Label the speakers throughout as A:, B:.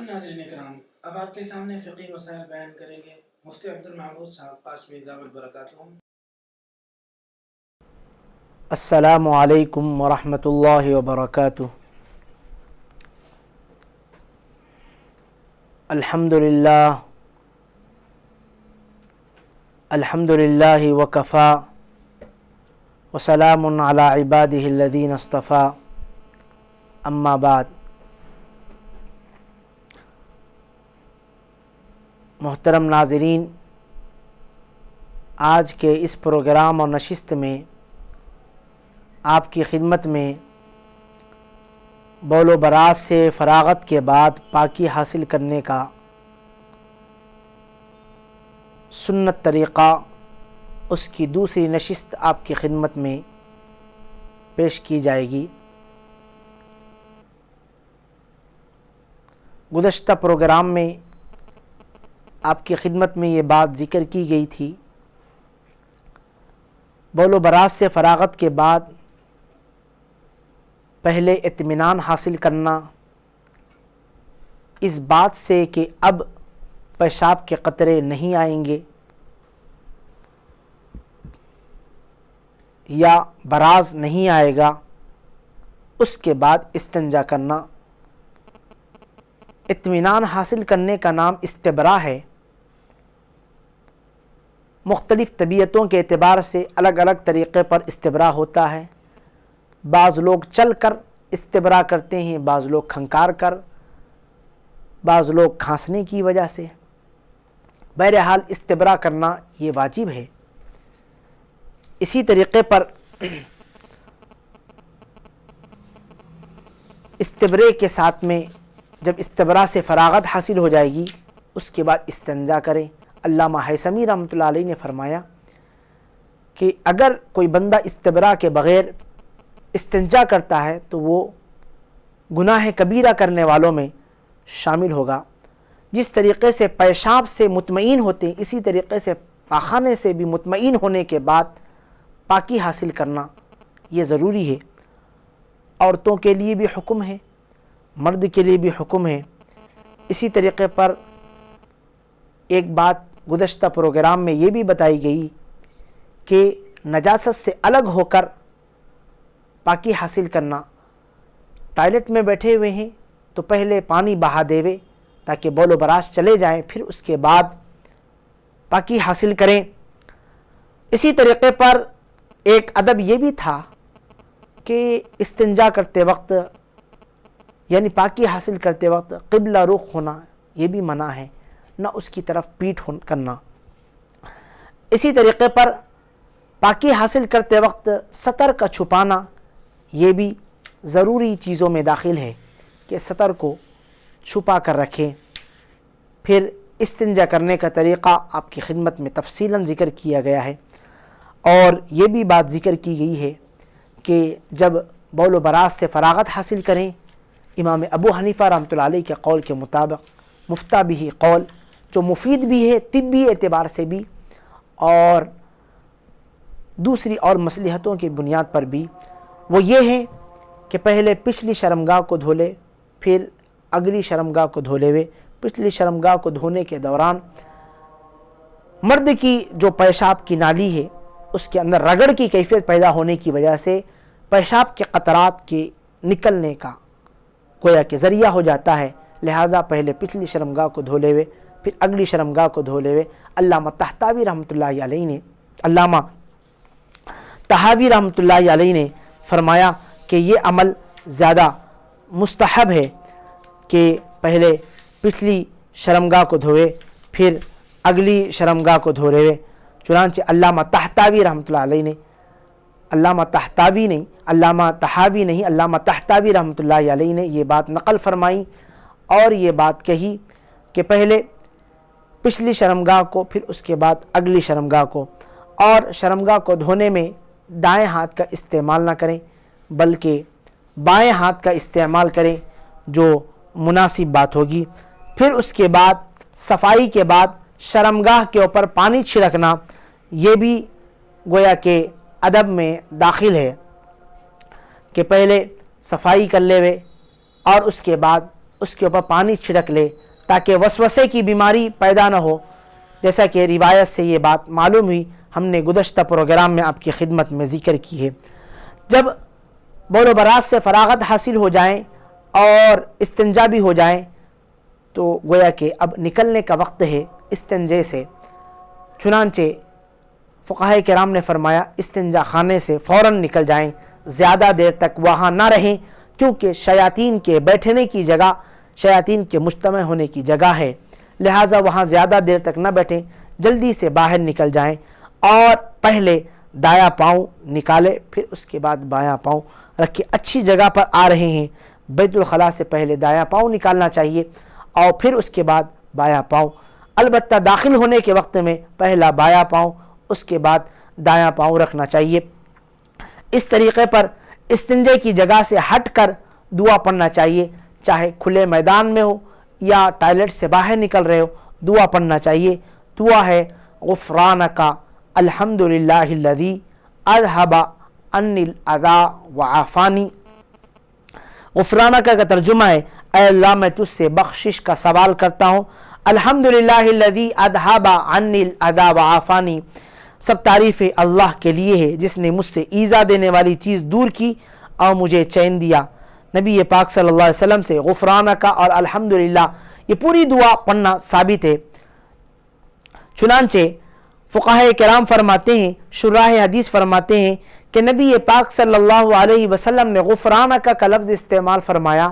A: ناظرین کرام، اب آپ کے سامنے فقہی مسائل بیان کریں گے مفتی عبد المعبود صاحب قاسمی دامت برکاتہ۔
B: السلام علیکم ورحمۃ اللہ وبرکاتہ۔ الحمد للہ وکفا وسلام علی عبادہ الذین اصطفیٰ، اما بعد۔ محترم ناظرین، آج کے اس پروگرام اور نشست میں آپ کی خدمت میں بول و براز سے فراغت کے بعد پاکی حاصل کرنے کا سنت طریقہ، اس کی دوسری نشست آپ کی خدمت میں پیش کی جائے گی۔ گزشتہ پروگرام میں آپ کی خدمت میں یہ بات ذکر کی گئی تھی، بول و براز سے فراغت کے بعد پہلے اطمینان حاصل کرنا اس بات سے کہ اب پیشاب کے قطرے نہیں آئیں گے، یا براز نہیں آئے گا، اس کے بعد استنجا کرنا۔ اطمینان حاصل کرنے کا نام استبراء ہے۔ مختلف طبیعتوں کے اعتبار سے الگ الگ طریقے پر استبراء ہوتا ہے۔ بعض لوگ چل کر استبراء کرتے ہیں، بعض لوگ کھنکار کر، بعض لوگ کھانسنے کی وجہ سے۔ بہرحال استبراء کرنا یہ واجب ہے۔ اسی طریقے پر استبرے کے ساتھ میں جب استبراء سے فراغت حاصل ہو جائے گی، اس کے بعد استنجا کریں۔ علامہ ہیثمی رحمۃ اللہ علیہ نے فرمایا کہ اگر کوئی بندہ استبراء کے بغیر استنجا کرتا ہے تو وہ گناہ کبیرہ کرنے والوں میں شامل ہوگا۔ جس طریقے سے پیشاب سے مطمئن ہوتے ہیں، اسی طریقے سے پاخانے سے بھی مطمئن ہونے کے بعد پاکی حاصل کرنا یہ ضروری ہے۔ عورتوں کے لیے بھی حکم ہے، مرد کے لیے بھی حکم ہے۔ اسی طریقے پر ایک بات گزشتہ پروگرام میں یہ بھی بتائی گئی کہ نجاست سے الگ ہو کر پاکی حاصل کرنا۔ ٹوائلٹ میں بیٹھے ہوئے ہیں تو پہلے پانی بہا دیوے تاکہ بول و براز چلے جائیں، پھر اس کے بعد پاکی حاصل کریں۔ اسی طریقے پر ایک ادب یہ بھی تھا کہ استنجا کرتے وقت یعنی پاکی حاصل کرتے وقت قبلہ رخ ہونا یہ بھی منع ہے، نہ اس کی طرف پیٹھ کرنا۔ اسی طریقے پر پاکی حاصل کرتے وقت سطر کا چھپانا یہ بھی ضروری چیزوں میں داخل ہے کہ سطر کو چھپا کر رکھیں۔ پھر استنجا کرنے کا طریقہ آپ کی خدمت میں تفصیلاً ذکر کیا گیا ہے، اور یہ بھی بات ذکر کی گئی ہے کہ جب بول و براز سے فراغت حاصل کریں، امام ابو حنیفہ رحمۃ اللہ علیہ کے قول کے مطابق مفتہ بھی قول جو مفید بھی ہے طبی اعتبار سے بھی اور دوسری اور مصلحتوں کی بنیاد پر بھی، وہ یہ ہے کہ پہلے پچھلی شرمگاہ کو دھو لے، پھر اگلی شرمگاہ کو دھو لے ہوئے۔ پچھلی شرمگاہ کو دھونے کے دوران مرد کی جو پیشاب کی نالی ہے اس کے اندر رگڑ کی کیفیت پیدا ہونے کی وجہ سے پیشاب کے قطرات کے نکلنے کا گویا کہ ذریعہ ہو جاتا ہے، لہٰذا پہلے پچھلی شرمگاہ کو دھو لے ہوئے پھر اگلی شرمگاہ کو دھو لے ہوئے۔ علامہ طحاوی رحمۃ اللہ علیہ نے فرمایا کہ یہ عمل زیادہ مستحب ہے کہ پہلے پچھلی شرمگاہ کو دھوئے پھر اگلی شرمگاہ کو دھو لے ہوئے۔ چنانچہ علامہ طحاوی رحمۃ اللہ علیہ نے علامہ طحاوی رحمۃ اللہ علیہ نے یہ بات نقل فرمائی اور یہ بات کہی کہ پہلے پچھلی شرمگاہ کو پھر اس کے بعد اگلی شرمگاہ کو، اور شرمگاہ کو دھونے میں دائیں ہاتھ کا استعمال نہ کریں بلکہ بائیں ہاتھ کا استعمال کریں جو مناسب بات ہوگی۔ پھر اس کے بعد صفائی کے بعد شرمگاہ کے اوپر پانی چھڑکنا یہ بھی گویا کہ ادب میں داخل ہے کہ پہلے صفائی کر لے ہوئے اور اس کے بعد اس کے اوپر پانی چھڑک لے تاکہ وسوسے کی بیماری پیدا نہ ہو، جیسا کہ روایت سے یہ بات معلوم ہوئی، ہم نے گزشتہ پروگرام میں آپ کی خدمت میں ذکر کی ہے۔ جب بول و براز سے فراغت حاصل ہو جائیں اور استنجا بھی ہو جائیں تو گویا کہ اب نکلنے کا وقت ہے استنجے سے۔ چنانچہ فقہائے کرام نے فرمایا استنجا خانے سے فوراً نکل جائیں، زیادہ دیر تک وہاں نہ رہیں، کیونکہ شیاطین کے بیٹھنے کی جگہ، شیاطین کے مجتمع ہونے کی جگہ ہے، لہٰذا وہاں زیادہ دیر تک نہ بیٹھیں، جلدی سے باہر نکل جائیں اور پہلے دایاں پاؤں نکالے، پھر اس کے بعد بایاں پاؤں رکھے۔ اچھی جگہ پر آ رہے ہیں، بیت الخلاء سے پہلے دایاں پاؤں نکالنا چاہیے اور پھر اس کے بعد بایاں پاؤں، البتہ داخل ہونے کے وقت میں پہلا بایاں پاؤں اس کے بعد دایاں پاؤں رکھنا چاہیے۔ اس طریقے پر استنجے کی جگہ سے ہٹ کر دعا پڑھنا چاہیے، چاہے کھلے میدان میں ہو یا ٹوائلٹ سے باہر نکل رہے ہو، دعا پڑھنا چاہیے۔ دعا ہے غفرانک الحمدللہ الذی اذھب عنی الاذی وعافانی۔ غفرانک کا ترجمہ ہے اے اللہ میں تجھ سے بخشش کا سوال کرتا ہوں، الحمدللہ الذی اذھب عنی الاذی وعافانی، سب تعریف اللہ کے لیے ہے جس نے مجھ سے ایذا دینے والی چیز دور کی اور مجھے چین دیا۔ نبی پاک صلی اللہ علیہ وسلم سے غفرانک اور الحمدللہ یہ پوری دعا پڑھنا ثابت ہے۔ چنانچہ فقہائے کرام فرماتے ہیں، شراح حدیث فرماتے ہیں کہ نبی پاک صلی اللہ علیہ وسلم نے غفرانک کا لفظ استعمال فرمایا۔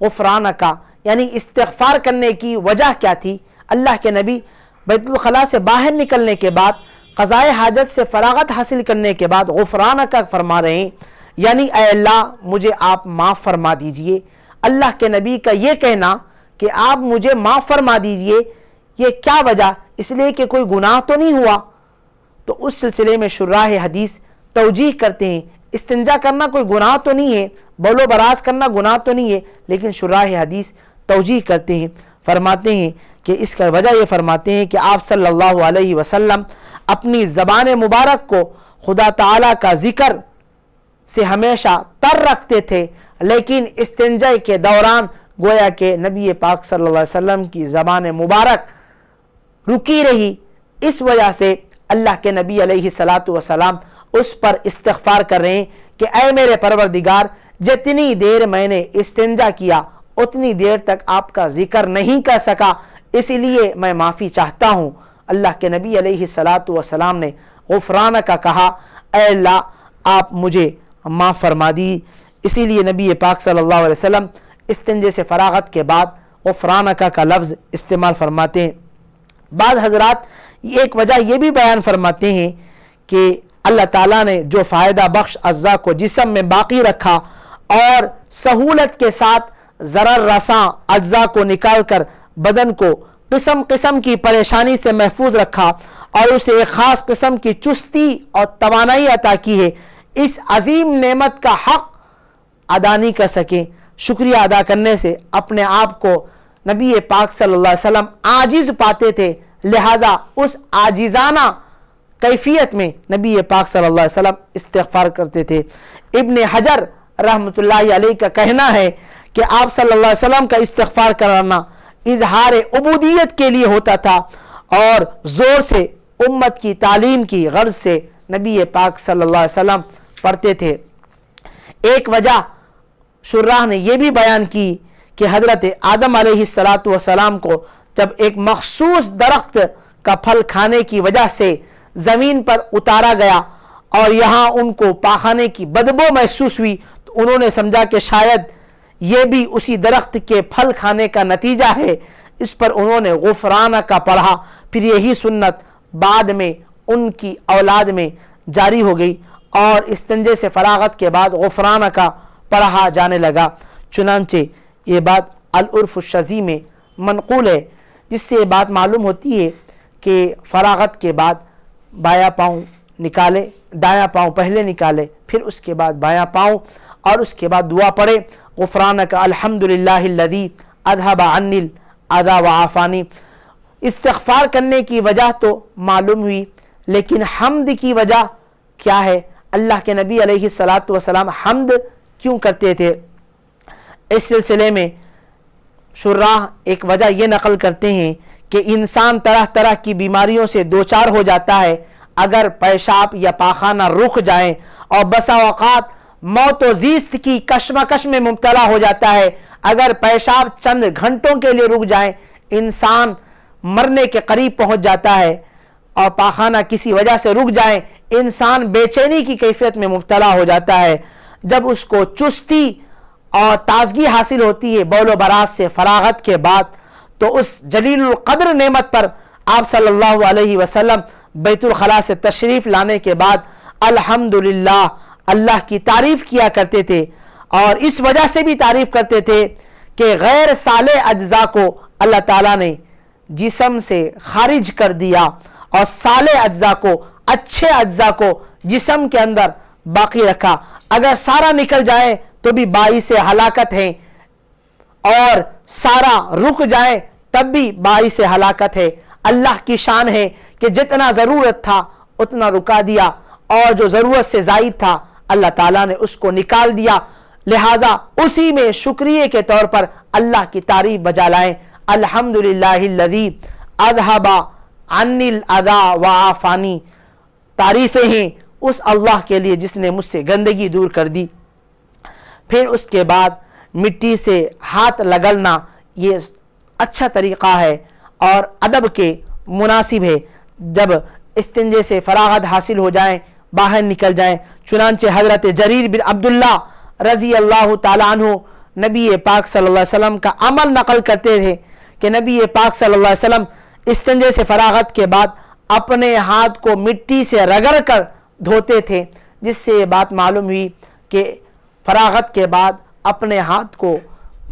B: غفرانک یعنی استغفار کرنے کی وجہ کیا تھی؟ اللہ کے نبی بیت الخلاء سے باہر نکلنے کے بعد، قضائے حاجت سے فراغت حاصل کرنے کے بعد غفرانک فرما رہے ہیں، یعنی اے اللہ مجھے آپ معاف فرما دیجئے۔ اللہ کے نبی کا یہ کہنا کہ آپ مجھے معاف فرما دیجئے، یہ کیا وجہ؟ اس لیے کہ کوئی گناہ تو نہیں ہوا۔ تو اس سلسلے میں شراح حدیث توجیح کرتے ہیں، استنجا کرنا کوئی گناہ تو نہیں ہے، بول و براز کرنا گناہ تو نہیں ہے، لیکن شراح حدیث توجیح کرتے ہیں، فرماتے ہیں کہ اس کا وجہ یہ فرماتے ہیں کہ آپ صلی اللہ علیہ وسلم اپنی زبان مبارک کو خدا تعالیٰ کا ذکر سے ہمیشہ تر رکھتے تھے، لیکن استنجا کے دوران گویا کہ نبی پاک صلی اللہ علیہ وسلم کی زبان مبارک رکی رہی، اس وجہ سے اللہ کے نبی علیہ الصلاۃ والسلام اس پر استغفار کر رہے ہیں کہ اے میرے پروردگار، جتنی دیر میں نے استنجا کیا اتنی دیر تک آپ کا ذکر نہیں کر سکا، اس لیے میں معافی چاہتا ہوں۔ اللہ کے نبی علیہ الصلاۃ والسلام نے غفرانک کہا، اے اللہ آپ مجھے معاف فرما دی، اسی لیے نبی پاک صلی اللہ علیہ وسلم استنجے سے فراغت کے بعد غفرانک کا لفظ استعمال فرماتے ہیں۔ بعض حضرات ایک وجہ یہ بھی بیان فرماتے ہیں کہ اللہ تعالیٰ نے جو فائدہ بخش اعضاء کو جسم میں باقی رکھا اور سہولت کے ساتھ ضرر رساں اجزاء کو نکال کر بدن کو قسم قسم کی پریشانی سے محفوظ رکھا اور اسے ایک خاص قسم کی چستی اور توانائی عطا کی ہے، اس عظیم نعمت کا حق ادا نہیں کر سکیں۔ شکریہ ادا کرنے سے اپنے آپ کو نبی پاک صلی اللہ علیہ وسلم عاجز پاتے تھے، لہٰذا اس عاجزانہ کیفیت میں نبی پاک صلی اللہ علیہ وسلم استغفار کرتے تھے۔ ابن حجر رحمۃ اللہ علیہ کا کہنا ہے کہ آپ صلی اللہ علیہ وسلم کا استغفار کرنا اظہار عبودیت کے لیے ہوتا تھا اور زور سے امت کی تعلیم کی غرض سے نبی پاک صلی اللہ علیہ وسلم پڑھتے تھے۔ ایک وجہ شراح نے یہ بھی بیان کی کہ حضرت آدم علیہ السلام کو جب ایک مخصوص درخت کا پھل کھانے کی وجہ سے زمین پر اتارا گیا اور یہاں ان کو پاخانے کی بدبو محسوس ہوئی تو انہوں نے سمجھا کہ شاید یہ بھی اسی درخت کے پھل کھانے کا نتیجہ ہے، اس پر انہوں نے غفرانک کا پڑھا، پھر یہی سنت بعد میں ان کی اولاد میں جاری ہو گئی اور استنجے سے فراغت کے بعد غفرانک کا پڑھا جانے لگا۔ چنانچہ یہ بات العرف الشذی میں منقول ہے، جس سے یہ بات معلوم ہوتی ہے کہ فراغت کے بعد بایاں پاؤں نکالے، دایاں پاؤں پہلے نکالے، پھر اس کے بعد بایاں پاؤں، اور اس کے بعد دعا پڑھے غفرانک الحمدللہ الذی اذھب عنی الاذی وعافانی۔ استغفار کرنے کی وجہ تو معلوم ہوئی، لیکن حمد کی وجہ کیا ہے؟ اللہ کے نبی علیہ الصلاۃ والسلام حمد کیوں کرتے تھے؟ اس سلسلے میں شراح ایک وجہ یہ نقل کرتے ہیں کہ انسان طرح طرح کی بیماریوں سے دوچار ہو جاتا ہے اگر پیشاب یا پاخانہ رک جائیں، اور بسا اوقات موت و زیست کی کشمکش میں مبتلا ہو جاتا ہے اگر پیشاب چند گھنٹوں کے لیے رک جائیں، انسان مرنے کے قریب پہنچ جاتا ہے، اور پاخانہ کسی وجہ سے رک جائیں انسان بے چینی کی کیفیت میں مبتلا ہو جاتا ہے۔ جب اس کو چستی اور تازگی حاصل ہوتی ہے بول و براز سے فراغت کے بعد، تو اس جلیل القدر نعمت پر آپ صلی اللہ علیہ وسلم بیت الخلاء سے تشریف لانے کے بعد الحمدللہ اللہ کی تعریف کیا کرتے تھے، اور اس وجہ سے بھی تعریف کرتے تھے کہ غیر صالح اجزاء کو اللہ تعالیٰ نے جسم سے خارج کر دیا، اور صالح اجزاء کو، اچھے اجزاء کو جسم کے اندر باقی رکھا۔ اگر سارا نکل جائے تو بھی باعث ہلاکت ہے، اور سارا رک جائے تب بھی باعث ہلاکت ہے۔ اللہ کی شان ہے کہ جتنا ضرورت تھا اتنا رکا دیا، اور جو ضرورت سے زائد تھا اللہ تعالیٰ نے اس کو نکال دیا، لہٰذا اسی میں شکریہ کے طور پر اللہ کی تعریف بجا لائیں۔ الحمدللہ الذی اذھب عنی الاذی وعافانی، تعریفیں ہیں اس اللہ کے لیے جس نے مجھ سے گندگی دور کر دی۔ پھر اس کے بعد مٹی سے ہاتھ رگڑنا یہ اچھا طریقہ ہے اور ادب کے مناسب ہے۔ جب استنجے سے فراغت حاصل ہو جائیں، باہر نکل جائیں، چنانچہ حضرت جریر بن عبداللہ رضی اللہ تعالیٰ عنہ نبی پاک صلی اللہ علیہ وسلم کا عمل نقل کرتے تھے کہ نبی پاک صلی اللہ علیہ وسلم استنجے سے فراغت کے بعد اپنے ہاتھ کو مٹی سے رگڑ کر دھوتے تھے، جس سے یہ بات معلوم ہوئی کہ فراغت کے بعد اپنے ہاتھ کو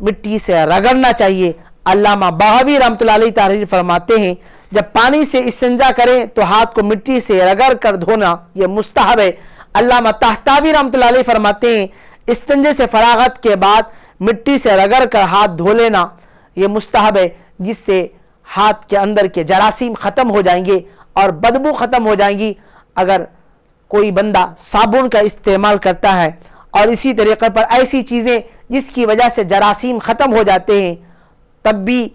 B: مٹی سے رگڑنا چاہیے۔ علامہ بغوی رحمۃ اللہ علیہ تحریر فرماتے ہیں جب پانی سے استنجا کریں تو ہاتھ کو مٹی سے رگڑ کر دھونا یہ مستحب ہے۔ علامہ طحطاوی رحمۃ اللہ علیہ فرماتے ہیں استنجے سے فراغت کے بعد مٹی سے رگڑ کر ہاتھ دھو لینا یہ مستحب ہے، جس سے ہاتھ کے اندر کے جراثیم ختم ہو جائیں گے اور بدبو ختم ہو جائیں گی۔ اگر کوئی بندہ صابن کا استعمال کرتا ہے اور اسی طریقے پر ایسی چیزیں جس کی وجہ سے جراثیم ختم ہو جاتے ہیں، تب بھی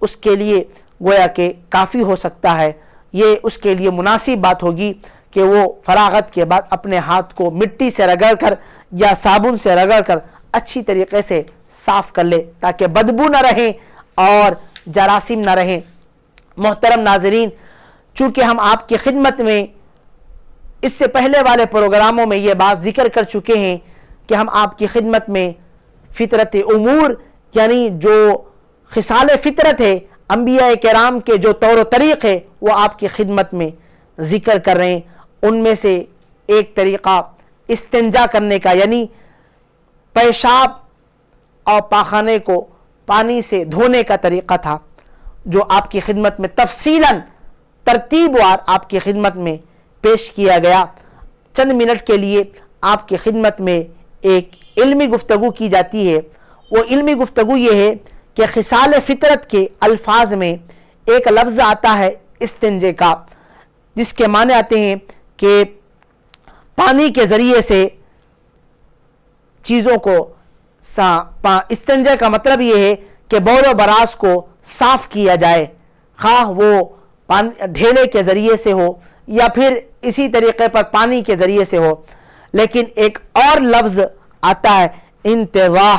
B: اس کے لیے گویا کہ کافی ہو سکتا ہے۔ یہ اس کے لیے مناسب بات ہوگی کہ وہ فراغت کے بعد اپنے ہاتھ کو مٹی سے رگڑ کر یا صابن سے رگڑ کر اچھی طریقے سے صاف کر لے تاکہ بدبو نہ رہیں اور جراثیم نہ رہیں۔ محترم ناظرین، چونکہ ہم آپ کی خدمت میں اس سے پہلے والے پروگراموں میں یہ بات ذکر کر چکے ہیں کہ ہم آپ کی خدمت میں فطرت امور یعنی جو خصال فطرت ہے، انبیاء کرام کے جو طور و طریق ہے وہ آپ کی خدمت میں ذکر کر رہے ہیں۔ ان میں سے ایک طریقہ استنجا کرنے کا یعنی پیشاب اور پاخانے کو پانی سے دھونے کا طریقہ تھا، جو آپ کی خدمت میں تفصیلاً ترتیب وار آپ کی خدمت میں پیش کیا گیا۔ چند منٹ کے لیے آپ کی خدمت میں ایک علمی گفتگو کی جاتی ہے۔ وہ علمی گفتگو یہ ہے کہ خصال فطرت کے الفاظ میں ایک لفظ آتا ہے استنجے کا، جس کے معنی آتے ہیں کہ پانی کے ذریعے سے چیزوں کو استنجے کا مطلب یہ ہے کہ بول و براز کو صاف کیا جائے، خواہ وہ ڈھیلے کے ذریعے سے ہو یا پھر اسی طریقے پر پانی کے ذریعے سے ہو۔ لیکن ایک اور لفظ آتا ہے انتضاح۔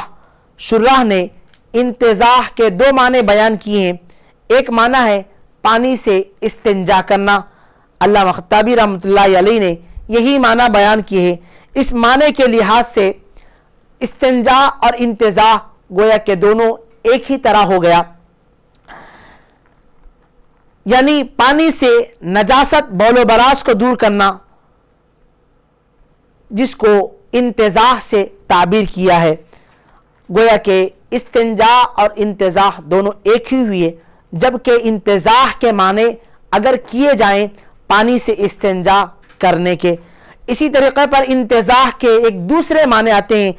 B: شراح نے انتضاح کے دو معنی بیان کیے ہیں۔ ایک معنی ہے پانی سے استنجا کرنا، علامہ خطابی رحمۃ اللہ علیہ نے یہی معنی بیان کیے ہیں۔ اس معنی کے لحاظ سے استنجا اور انتضاح گویا کہ دونوں ایک ہی طرح ہو گیا، یعنی پانی سے نجاست بول و براز کو دور کرنا، جس کو انتضاح سے تعبیر کیا ہے۔ گویا کہ استنجا اور انتضاح دونوں ایک ہی ہوئے، جبکہ انتضاح کے معنی اگر کیے جائیں پانی سے استنجا کرنے کے، اسی طریقے پر انتضاح کے ایک دوسرے معنی آتے ہیں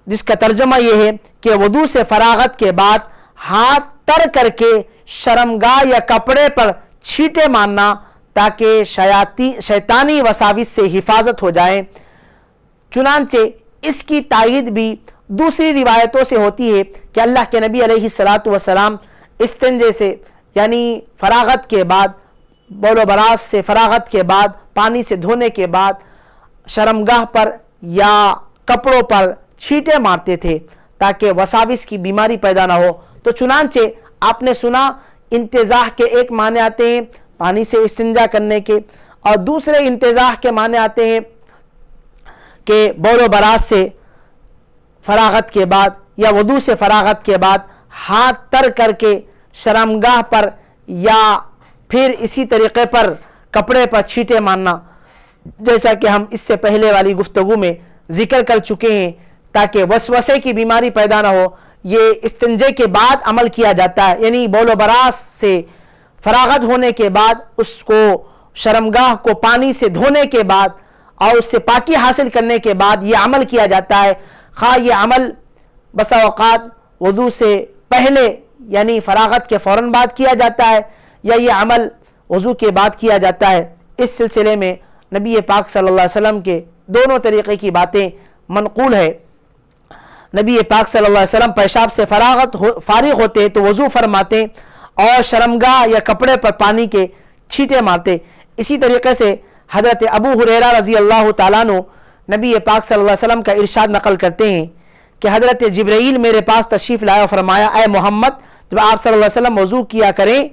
B: جس کا ترجمہ یہ ہے کہ وضو سے فراغت کے بعد ہاتھ تر کر کے شرمگاہ یا کپڑے پر چھینٹے مارنا تاکہ شیطانی وساوس سے حفاظت ہو جائے۔ چنانچہ اس کی تائید بھی دوسری روایتوں سے ہوتی ہے کہ اللہ کے نبی علیہ الصلاۃ والسلام استنجے سے یعنی فراغت کے بعد، بول و براز سے فراغت کے بعد، پانی سے دھونے کے بعد شرمگاہ پر یا کپڑوں پر چھینٹے مارتے تھے تاکہ وساوس کی بیماری پیدا نہ ہو۔ تو چنانچہ آپ نے سنا انتزاح کے ایک معنی آتے ہیں پانی سے استنجا کرنے کے، اور دوسرے انتزاح کے معنی آتے ہیں کہ بول و براز سے فراغت کے بعد یا وضو سے فراغت کے بعد ہاتھ تر کر کے شرمگاہ پر یا پھر اسی طریقے پر کپڑے پر چھینٹے مارنا، جیسا کہ ہم اس سے پہلے والی گفتگو میں ذکر کر چکے ہیں، تاکہ وسوسے کی بیماری پیدا نہ ہو۔ یہ استنجے کے بعد عمل کیا جاتا ہے، یعنی بول و براز سے فراغت ہونے کے بعد اس کو شرمگاہ کو پانی سے دھونے کے بعد اور اس سے پاکی حاصل کرنے کے بعد یہ عمل کیا جاتا ہے۔ خواہ یہ عمل بسا اوقات وضو سے پہلے یعنی فراغت کے فوراً بعد کیا جاتا ہے یا یہ عمل وضو کے بعد کیا جاتا ہے۔ اس سلسلے میں نبی پاک صلی اللہ علیہ وسلم کے دونوں طریقے کی باتیں منقول ہے۔ نبی پاک صلی اللہ علیہ وسلم پیشاب سے فارغ ہوتے تو وضو فرماتے اور شرمگاہ یا کپڑے پر پانی کے چھینٹے مارتے۔ اسی طریقے سے حضرت ابو ہریرہ رضی اللہ تعالیٰ عنہ نبی پاک صلی اللہ علیہ وسلم کا ارشاد نقل کرتے ہیں کہ حضرت جبرائیل میرے پاس تشریف لایا اور فرمایا، اے محمد جب آپ صلی اللہ علیہ وسلم وضو کیا کریں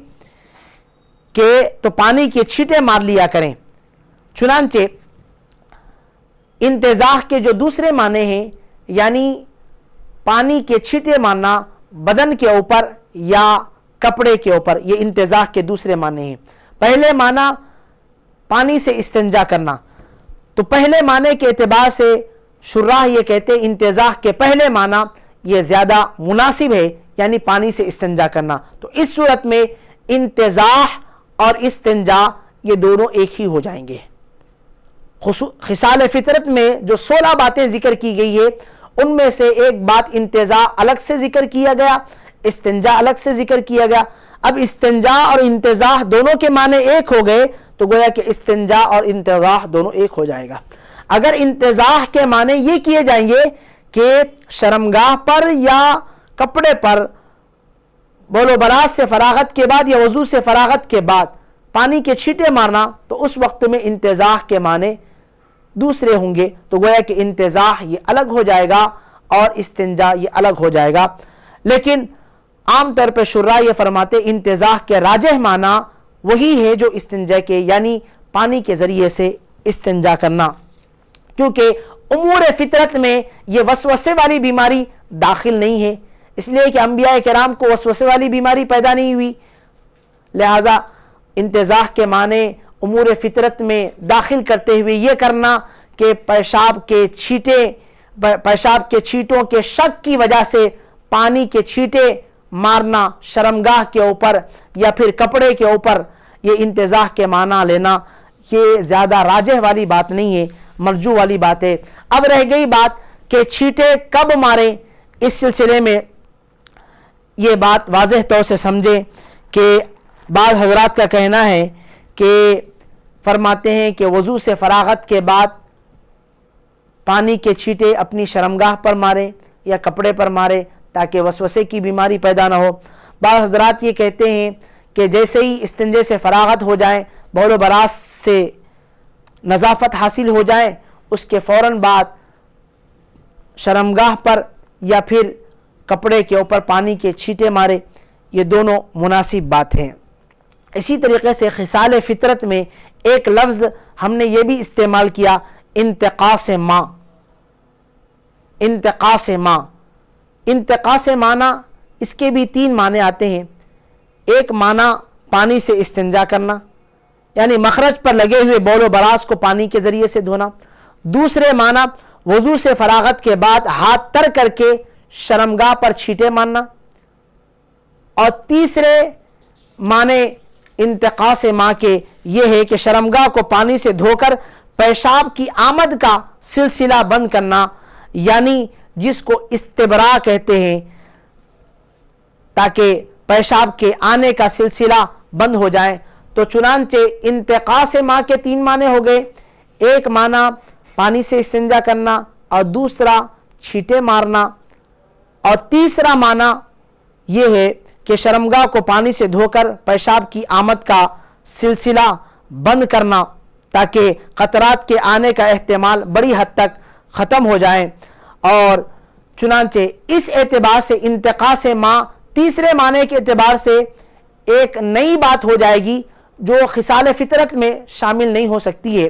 B: کہ تو پانی کے چھینٹے مار لیا کریں۔ چنانچہ انتزاح کے جو دوسرے معنی ہیں یعنی پانی کے چھینٹے مارنا بدن کے اوپر یا کپڑے کے اوپر، یہ انتزاح کے دوسرے معنی ہیں۔ پہلے معنی پانی سے استنجا کرنا، تو پہلے معنی کے اعتبار سے شراح یہ کہتے ہیں انتزاح کے پہلے معنی یہ زیادہ مناسب ہے، یعنی پانی سے استنجا کرنا۔ تو اس صورت میں انتزاح اور استنجا یہ دونوں ایک ہی ہو جائیں گے۔ خصال فطرت میں جو 16 باتیں ذکر کی گئی ہے ان میں سے ایک بات انتزاع الگ سے ذکر کیا گیا، استنجا الگ سے ذکر کیا گیا۔ اب استنجا اور انتزاح دونوں کے معنی ایک ہو گئے تو گویا کہ استنجا اور انتزاح دونوں ایک ہو جائے گا۔ اگر انتزاح کے معنی یہ کیے جائیں گے کہ شرمگاہ پر یا کپڑے پر بول و براز سے فراغت کے بعد یا وضو سے فراغت کے بعد پانی کے چھینٹے مارنا، تو اس وقت میں انتزاح کے معنی دوسرے ہوں گے، تو گویا کہ انتزاح یہ الگ ہو جائے گا اور استنجا یہ الگ ہو جائے گا۔ لیکن عام طور پہ شراح یہ فرماتے انتزاح کے راجح معنی وہی ہے جو استنجا کے، یعنی پانی کے ذریعے سے استنجا کرنا، کیونکہ امور فطرت میں یہ وسوسے والی بیماری داخل نہیں ہے، اس لیے کہ انبیاء کرام کو وسوسے والی بیماری پیدا نہیں ہوئی، لہذا انتزاح کے معنی امور فطرت میں داخل کرتے ہوئے یہ کرنا کہ پیشاب کے چھینٹوں کے شک کی وجہ سے پانی کے چھینٹے مارنا شرمگاہ کے اوپر یا پھر کپڑے کے اوپر، یہ انتزاح کے معنی لینا یہ زیادہ راجح والی بات نہیں ہے، مرجو والی بات ہے۔ اب رہ گئی بات کہ چھینٹے کب ماریں، اس سلسلے میں یہ بات واضح طور سے سمجھیں کہ بعض حضرات کا کہنا ہے کہ فرماتے ہیں کہ وضو سے فراغت کے بعد پانی کے چھینٹے اپنی شرمگاہ پر ماریں یا کپڑے پر ماریں تاکہ وسوسے کی بیماری پیدا نہ ہو۔ بعض حضرات یہ کہتے ہیں کہ جیسے ہی استنجے سے فراغت ہو جائیں، بول و براز سے نظافت حاصل ہو جائیں، اس کے فوراً بعد شرمگاہ پر یا پھر کپڑے کے اوپر پانی کے چھینٹے مارے، یہ دونوں مناسب بات ہیں۔ اسی طریقے سے خصال فطرت میں ایک لفظ ہم نے یہ بھی استعمال کیا، انتقاص ماء۔ انتقاص ماء، انتقاص معنی اس کے بھی 3 معنی آتے ہیں۔ ایک معنی پانی سے استنجا کرنا، یعنی مخرج پر لگے ہوئے بول و براز کو پانی کے ذریعے سے دھونا۔ دوسرے معنی وضو سے فراغت کے بعد ہاتھ تر کر کے شرمگاہ پر چھینٹے مارنا، اور تیسرے معنی انتقاص ماء کے یہ ہے کہ شرمگاہ کو پانی سے دھو کر پیشاب کی آمد کا سلسلہ بند کرنا، یعنی جس کو استبراء کہتے ہیں، تاکہ پیشاب کے آنے کا سلسلہ بند ہو جائے۔ تو چنانچہ انتقاص ماء کے 3 معنی ہو گئے، ایک معنی پانی سے استنجا کرنا اور دوسرا چھینٹے مارنا اور تیسرا معنی یہ ہے کہ شرمگاہ کو پانی سے دھو کر پیشاب کی آمد کا سلسلہ بند کرنا تاکہ قطرات کے آنے کا احتمال بڑی حد تک ختم ہو جائے. اور چنانچہ اس اعتبار سے انتقاص ماء تیسرے معنی کے اعتبار سے ایک نئی بات ہو جائے گی جو خصال فطرت میں شامل نہیں ہو سکتی ہے.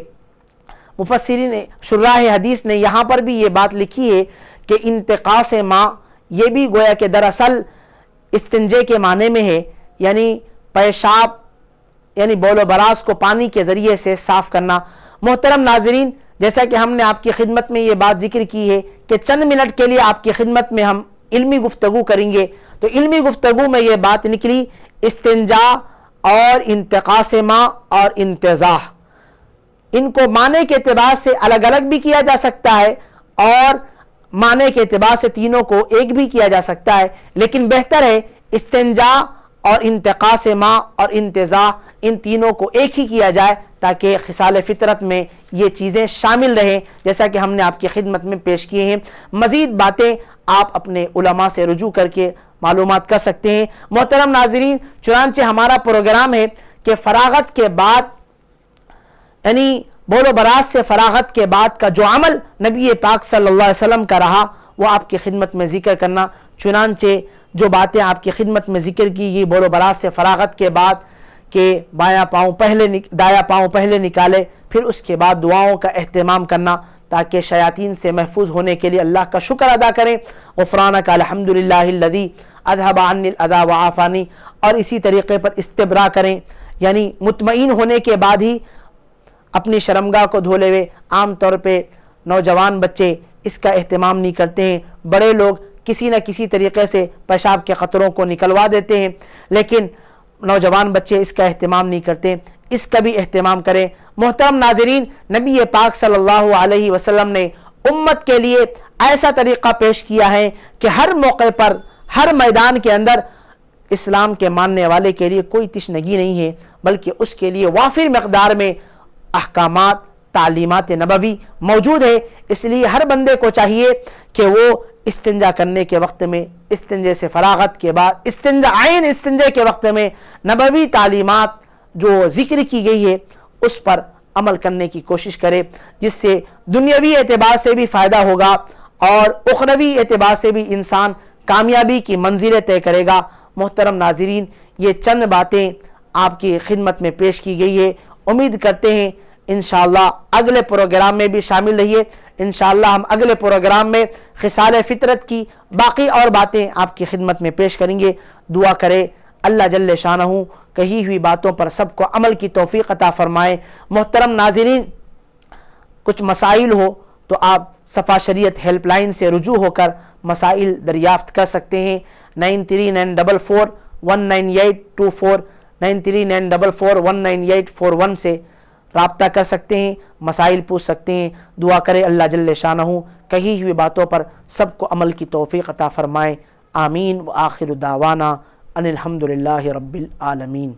B: مفسرین شراح حدیث نے یہاں پر بھی یہ بات لکھی ہے کہ انتقاص ماء یہ بھی گویا کہ دراصل استنجے کے معنی میں ہے، یعنی پیشاب یعنی بول و براز کو پانی کے ذریعے سے صاف کرنا. محترم ناظرین، جیسا کہ ہم نے آپ کی خدمت میں یہ بات ذکر کی ہے کہ چند منٹ کے لیے آپ کی خدمت میں ہم علمی گفتگو کریں گے، تو علمی گفتگو میں یہ بات نکلی استنجا اور انتقاص ماء اور انتزاح، ان کو معنی کے اعتبار سے الگ الگ بھی کیا جا سکتا ہے اور معنی کے اعتبار سے تینوں کو ایک بھی کیا جا سکتا ہے، لیکن بہتر ہے استنجا اور انتقاص ماء اور انتزاح ان تینوں کو ایک ہی کیا جائے تاکہ خصال فطرت میں یہ چیزیں شامل رہیں جیسا کہ ہم نے آپ کی خدمت میں پیش کیے ہیں. مزید باتیں آپ اپنے علماء سے رجوع کر کے معلومات کر سکتے ہیں. محترم ناظرین، چنانچہ ہمارا پروگرام ہے کہ فراغت کے بعد یعنی بول و براز سے فراغت کے بعد کا جو عمل نبی پاک صلی اللہ علیہ وسلم کا رہا وہ آپ کی خدمت میں ذکر کرنا. چنانچہ جو باتیں آپ کی خدمت میں ذکر کی گئی بول و براز سے فراغت کے بعد کہ دایاں پاؤں پہلے نکالے، پھر اس کے بعد دعاؤں کا اہتمام کرنا تاکہ شیاطین سے محفوظ ہونے کے لیے اللہ کا شکر ادا کریں. غفرانک الحمدللہ الذی اذھب عنی الاذی وعافانی، اور اسی طریقے پر استبراء کریں، یعنی مطمئن ہونے کے بعد ہی اپنی شرمگاہ کو دھو لے ہوئے. عام طور پہ نوجوان بچے اس کا اہتمام نہیں کرتے ہیں، بڑے لوگ کسی نہ کسی طریقے سے پیشاب کے قطروں کو نکلوا دیتے ہیں، لیکن نوجوان بچے اس کا اہتمام نہیں کرتے، اس کا بھی اہتمام کریں. محترم ناظرین، نبی پاک صلی اللہ علیہ وسلم نے امت کے لیے ایسا طریقہ پیش کیا ہے کہ ہر موقع پر ہر میدان کے اندر اسلام کے ماننے والے کے لیے کوئی تشنگی نہیں ہے، بلکہ اس کے لیے وافر مقدار میں احکامات تعلیمات نبوی موجود ہے. اس لیے ہر بندے کو چاہیے کہ وہ استنجا کرنے کے وقت میں، استنجے سے فراغت کے بعد، استنجے کے وقت میں نبوی تعلیمات جو ذکر کی گئی ہے اس پر عمل کرنے کی کوشش کرے، جس سے دنیاوی اعتبار سے بھی فائدہ ہوگا اور اخروی اعتبار سے بھی انسان کامیابی کی منزلیں طے کرے گا. محترم ناظرین، یہ چند باتیں آپ کی خدمت میں پیش کی گئی ہے. امید کرتے ہیں انشاءاللہ اگلے پروگرام میں بھی شامل رہیے. انشاءاللہ ہم اگلے پروگرام میں خصال فطرت کی باقی اور باتیں آپ کی خدمت میں پیش کریں گے. دعا کرے اللہ جل شانہ کہی ہوئی باتوں پر سب کو عمل کی توفیق عطا فرمائے. محترم ناظرین، کچھ مسائل ہو تو آپ صفا شریعت ہیلپ لائن سے رجوع ہو کر مسائل دریافت کر سکتے ہیں. 9394419824 9394419841 سے رابطہ کر سکتے ہیں، مسائل پوچھ سکتے ہیں. دعا کرے اللہ جل شانہ کہی ہوئی باتوں پر سب کو عمل کی توفیق عطا فرمائے. آمین. وآخر دعوانا ان الحمدللہ رب العالمین.